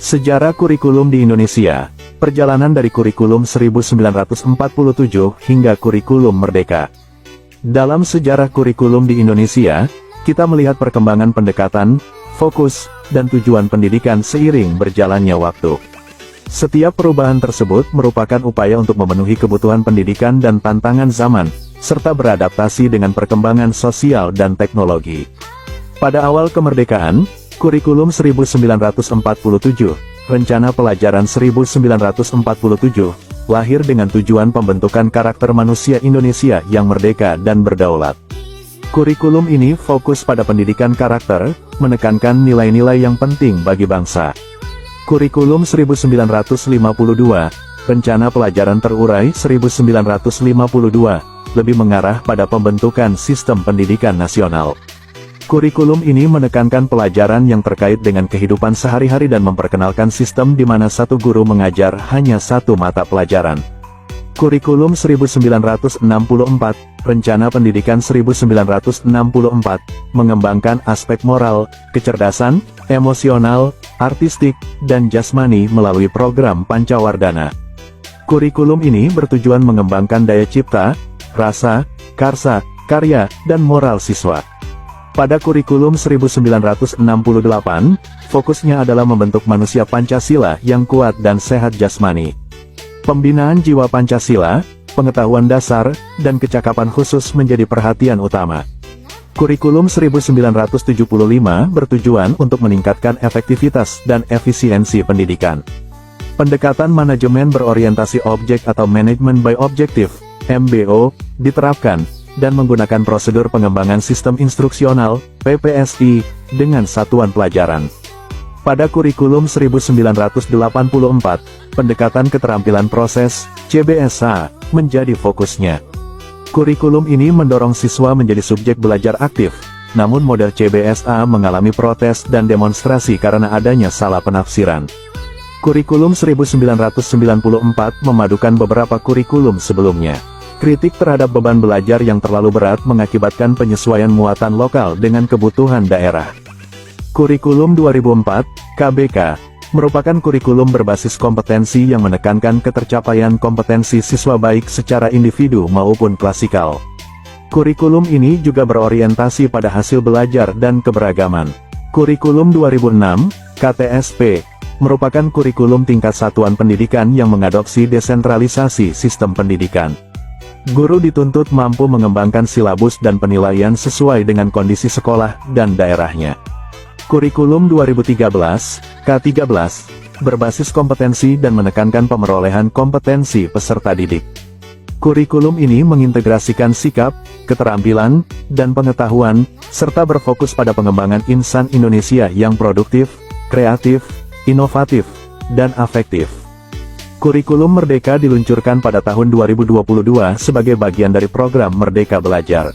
Sejarah kurikulum di Indonesia, perjalanan dari kurikulum 1947 hingga kurikulum merdeka. Dalam sejarah kurikulum di Indonesia, kita melihat perkembangan pendekatan, fokus, dan tujuan pendidikan seiring berjalannya waktu. Setiap perubahan tersebut merupakan upaya untuk memenuhi kebutuhan pendidikan dan tantangan zaman, serta beradaptasi dengan perkembangan sosial dan teknologi. Pada awal kemerdekaan, kurikulum 1947, rencana pelajaran 1947, lahir dengan tujuan pembentukan karakter manusia Indonesia yang merdeka dan berdaulat. Kurikulum ini fokus pada pendidikan karakter, menekankan nilai-nilai yang penting bagi bangsa. Kurikulum 1952, rencana pelajaran terurai 1952, lebih mengarah pada pembentukan sistem pendidikan nasional. Kurikulum ini menekankan pelajaran yang terkait dengan kehidupan sehari-hari dan memperkenalkan sistem di mana satu guru mengajar hanya satu mata pelajaran. Kurikulum 1964, rencana pendidikan 1964, mengembangkan aspek moral, kecerdasan, emosional, artistik, dan jasmani melalui program Pancawardhana. Kurikulum ini bertujuan mengembangkan daya cipta, rasa, karsa, karya, dan moral siswa. Pada kurikulum 1968, fokusnya adalah membentuk manusia Pancasila yang kuat dan sehat jasmani. Pembinaan jiwa Pancasila, pengetahuan dasar, dan kecakapan khusus menjadi perhatian utama. Kurikulum 1975 bertujuan untuk meningkatkan efektivitas dan efisiensi pendidikan. Pendekatan manajemen berorientasi objek atau Management by Objective, MBO, diterapkan, dan menggunakan prosedur pengembangan sistem instruksional, PPSI, dengan satuan pelajaran. Pada kurikulum 1984, pendekatan keterampilan proses, CBSA, menjadi fokusnya. Kurikulum ini mendorong siswa menjadi subjek belajar aktif, namun model CBSA mengalami protes dan demonstrasi karena adanya salah penafsiran. Kurikulum 1994 memadukan beberapa kurikulum sebelumnya. Kritik terhadap beban belajar yang terlalu berat mengakibatkan penyesuaian muatan lokal dengan kebutuhan daerah. Kurikulum 2004, KBK, merupakan kurikulum berbasis kompetensi yang menekankan ketercapaian kompetensi siswa baik secara individu maupun klasikal. Kurikulum ini juga berorientasi pada hasil belajar dan keberagaman. Kurikulum 2006, KTSP, merupakan kurikulum tingkat satuan pendidikan yang mengadopsi desentralisasi sistem pendidikan. Guru dituntut mampu mengembangkan silabus dan penilaian sesuai dengan kondisi sekolah dan daerahnya. Kurikulum 2013, K13, berbasis kompetensi dan menekankan pemerolehan kompetensi peserta didik. Kurikulum ini mengintegrasikan sikap, keterampilan, dan pengetahuan, serta berfokus pada pengembangan insan Indonesia yang produktif, kreatif, inovatif, dan afektif. Kurikulum Merdeka diluncurkan pada tahun 2022 sebagai bagian dari program Merdeka Belajar.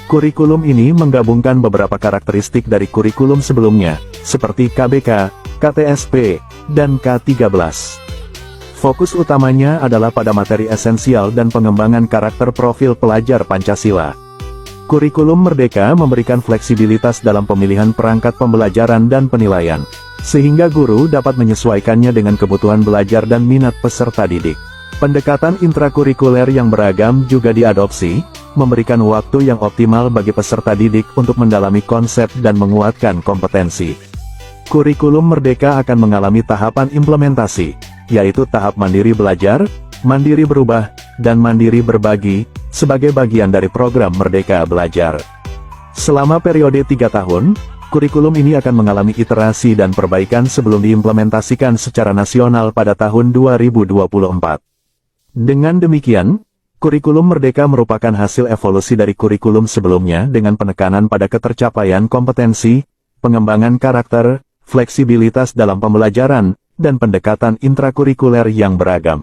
Kurikulum ini menggabungkan beberapa karakteristik dari kurikulum sebelumnya, seperti KBK, KTSP, dan K13. Fokus utamanya adalah pada materi esensial dan pengembangan karakter profil pelajar Pancasila. Kurikulum Merdeka memberikan fleksibilitas dalam pemilihan perangkat pembelajaran dan penilaian, sehingga guru dapat menyesuaikannya dengan kebutuhan belajar dan minat peserta didik. Pendekatan intrakurikuler yang beragam juga diadopsi, memberikan waktu yang optimal bagi peserta didik untuk mendalami konsep dan menguatkan kompetensi. Kurikulum Merdeka akan mengalami tahapan implementasi, yaitu tahap mandiri belajar, mandiri berubah, dan mandiri berbagi, sebagai bagian dari program Merdeka Belajar. Selama periode 3 tahun, kurikulum ini akan mengalami iterasi dan perbaikan sebelum diimplementasikan secara nasional pada tahun 2024. Dengan demikian, kurikulum Merdeka merupakan hasil evolusi dari kurikulum sebelumnya dengan penekanan pada ketercapaian kompetensi, pengembangan karakter, fleksibilitas dalam pembelajaran, dan pendekatan intrakurikuler yang beragam.